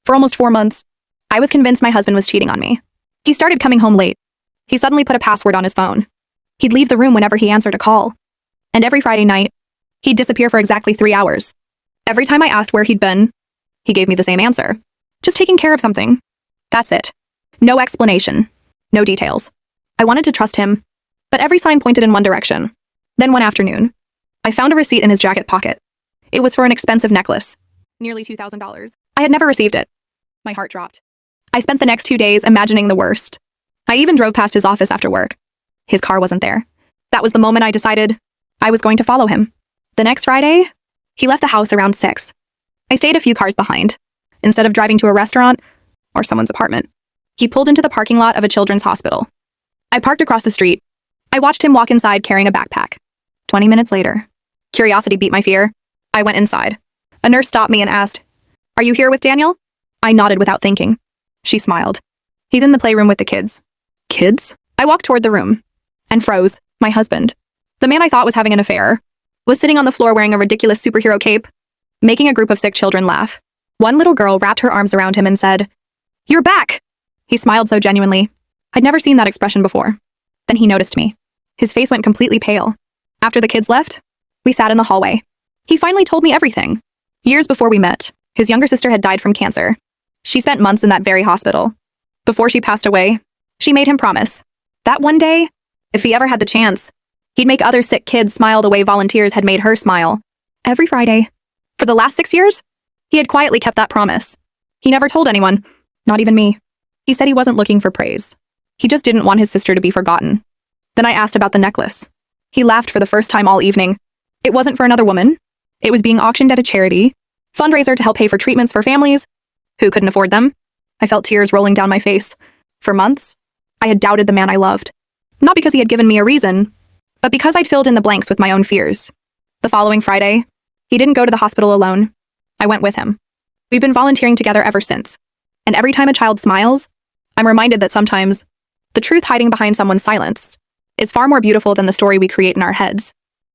For almost 4 months, I was convinced my husband was cheating on me. He started coming home late. He suddenly put a password on his phone. He'd leave the room whenever he answered a call. And every Friday night, he'd disappear for exactly 3 hours. Every time I asked where he'd been, he gave me the same answer. Just taking care of something. That's it. No explanation. No details. I wanted to trust him, but every sign pointed in one direction. Then one afternoon, I found a receipt in his jacket pocket. It was for an expensive necklace. Nearly $2,000. I had never received it. My heart dropped. I spent the next 2 days imagining the worst. I even drove past his office after work. His car wasn't there. That was the moment I decided I was going to follow him. The next Friday, he left the house around 6. I stayed a few cars behind. Instead of driving to a restaurant or someone's apartment, he pulled into the parking lot of a children's hospital. I parked across the street. I watched him walk inside carrying a backpack. 20 minutes later, curiosity beat my fear. I went inside. A nurse stopped me and asked, "Are you here with Daniel?" I nodded without thinking. She smiled. "He's in the playroom with the kids." Kids? I walked toward the room and froze. My husband, the man I thought was having an affair, was sitting on the floor wearing a ridiculous superhero cape, making a group of sick children laugh. One little girl wrapped her arms around him and said, "You're back!" He smiled so genuinely. I'd never seen that expression before. Then he noticed me. His face went completely pale. After the kids left, we sat in the hallway. He finally told me everything. Years before we met, his younger sister had died from cancer. She spent months in that very hospital. Before she passed away, she made him promise that one day, if he ever had the chance, he'd make other sick kids smile the way volunteers had made her smile. Every Friday. For the last 6 years, he had quietly kept that promise. He never told anyone, not even me. He said he wasn't looking for praise. He just didn't want his sister to be forgotten. Then I asked about the necklace. He laughed for the first time all evening. It wasn't for another woman. It was being auctioned at a charity fundraiser to help pay for treatments for families who couldn't afford them. I felt tears rolling down my face. For months, I had doubted the man I loved. Not because he had given me a reason, but because I'd filled in the blanks with my own fears. The following Friday, he didn't go to the hospital alone. I went with him. We've been volunteering together ever since. And every time a child smiles, I'm reminded that sometimes the truth hiding behind someone's silence is far more beautiful than the story we create in our heads.